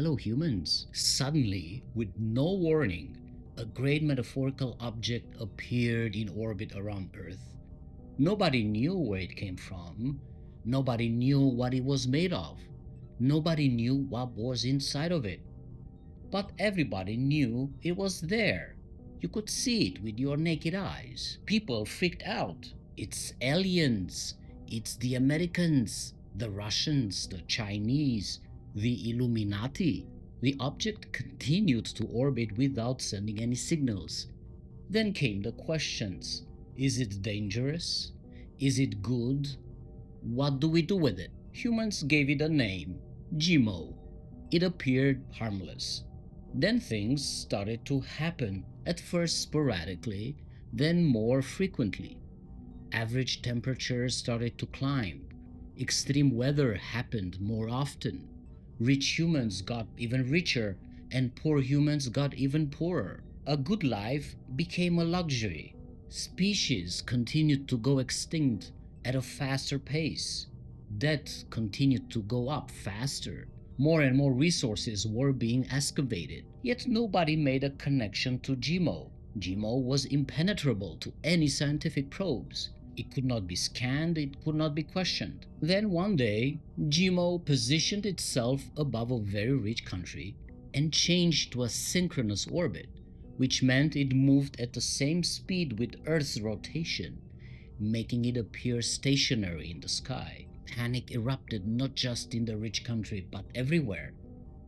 fellow humans. Suddenly, with no warning, a great metaphorical object appeared in orbit around Earth. Nobody knew where it came from. Nobody knew what it was made of. Nobody knew what was inside of it. But everybody knew it was there. You could see it with your naked eyes. People freaked out. It's aliens. It's the Americans, the Russians, the Chinese, the Illuminati. The object continued to orbit without sending any signals. Then came the questions. Is it dangerous? Is it good? What do we do with it? Humans gave it a name, Gmo. It appeared harmless. Then things started to happen, at first sporadically, then more frequently. Average temperatures started to climb. Extreme weather happened more often. Rich humans got even richer, and poor humans got even poorer. A good life became a luxury. Species continued to go extinct at a faster pace. Death continued to go up faster. More and more resources were being excavated, yet nobody made a connection to GMO. GMO was impenetrable to any scientific probes. It could not be scanned, it could not be questioned. Then one day, GMO positioned itself above a very rich country and changed to a synchronous orbit, which meant it moved at the same speed with Earth's rotation, making it appear stationary in the sky. Panic erupted not just in the rich country but everywhere.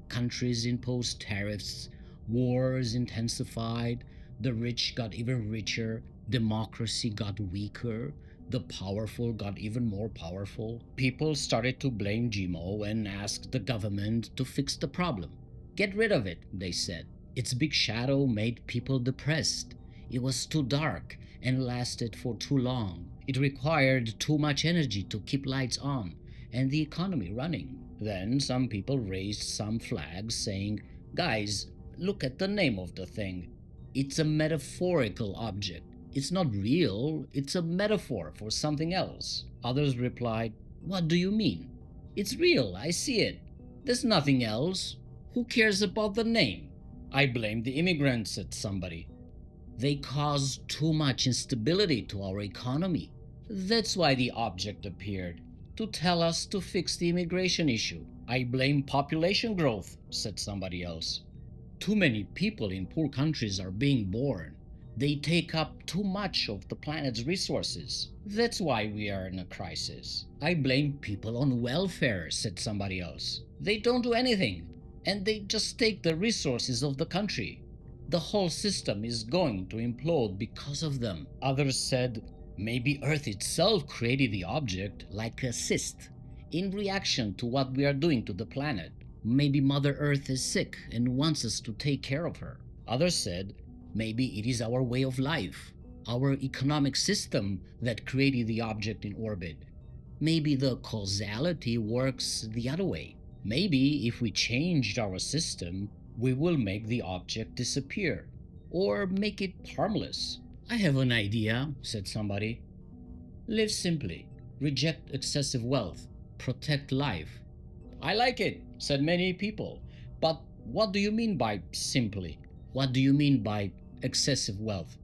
Countries imposed tariffs, wars intensified, the rich got even richer, democracy got weaker, the powerful got even more powerful. People started to blame GMO and asked the government to fix the problem. Get rid of it, they said. Its big shadow made people depressed. It was too dark and lasted for too long. It required too much energy to keep lights on and the economy running. Then some people raised some flags saying, "Guys, look at the name of the thing. It's a metaphorical object. It's not real, it's a metaphor for something else." Others replied, "What do you mean? It's real, I see it. There's nothing else. Who cares about the name?" "I blame the immigrants," said somebody. "They cause too much instability to our economy. That's why the object appeared, to tell us to fix the immigration issue." "I blame population growth," said somebody else. "Too many people in poor countries are being born. They take up too much of the planet's resources. That's why we are in a crisis." "I blame people on welfare," said somebody else. "They don't do anything, and they just take the resources of the country. The whole system is going to implode because of them." Others said, "Maybe Earth itself created the object like a cyst in reaction to what we are doing to the planet. Maybe Mother Earth is sick and wants us to take care of her." Others said, "Maybe it is our way of life, our economic system that created the object in orbit. Maybe the causality works the other way. Maybe if we changed our system, we will make the object disappear or make it harmless." "I have an idea," said somebody. "Live simply, reject excessive wealth, protect life." "I like it," said many people. "But what do you mean by simply? What do you mean by excessive wealth?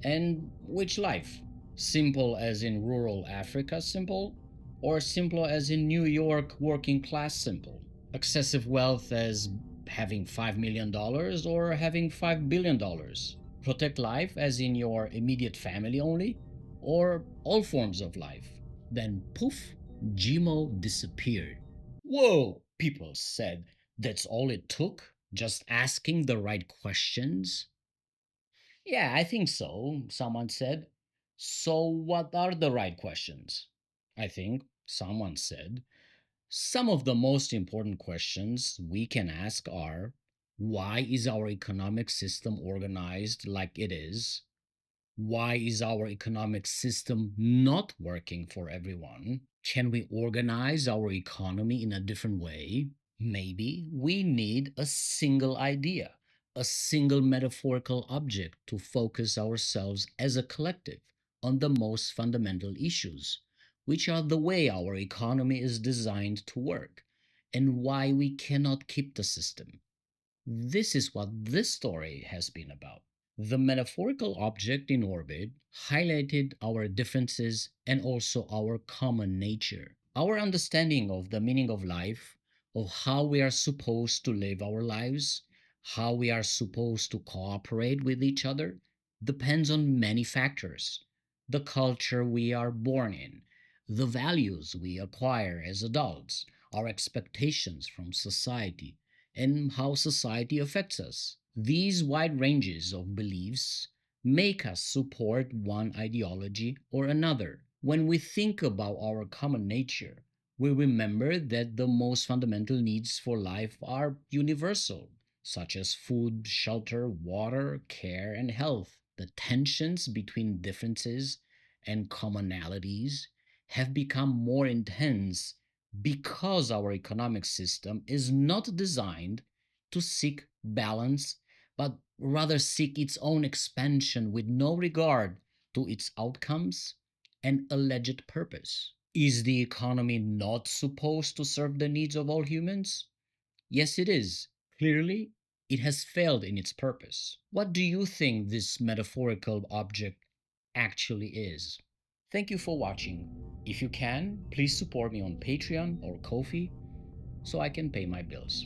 And which life? Simple as in rural Africa simple? Or simple as in New York working class simple? Excessive wealth as having $5 million or having $5 billion? Protect life as in your immediate family only? Or all forms of life?" Then poof, Jimo disappeared. "Whoa," people said. "That's all it took? Just asking the right questions?" "Yeah, I think so," someone said. "So what are the right questions?" "I think," someone said, "some of the most important questions we can ask are, why is our economic system organized like it is? Why is our economic system not working for everyone? Can we organize our economy in a different way? Maybe we need a single idea, a single metaphorical object to focus ourselves as a collective on the most fundamental issues, which are the way our economy is designed to work and why we cannot keep the system. This is what this story has been about. The metaphorical object in orbit highlighted our differences and also our common nature. Our understanding of the meaning of life, of how we are supposed to live our lives, how we are supposed to cooperate with each other, depends on many factors. The culture we are born in, the values we acquire as adults, our expectations from society, and how society affects us. These wide ranges of beliefs make us support one ideology or another. When we think about our common nature, we remember that the most fundamental needs for life are universal, such as food, shelter, water, care, and health. The tensions between differences and commonalities have become more intense because our economic system is not designed to seek balance, but rather seek its own expansion with no regard to its outcomes and alleged purpose. Is the economy not supposed to serve the needs of all humans? Yes, it is. Clearly, it has failed in its purpose. What do you think this metaphorical object actually is? Thank you for watching. If you can, please support me on Patreon or Ko-fi so I can pay my bills.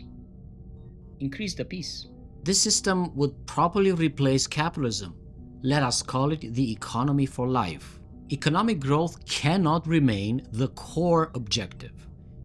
Increase the peace. This system would properly replace capitalism. Let us call it the economy for life. Economic growth cannot remain the core objective.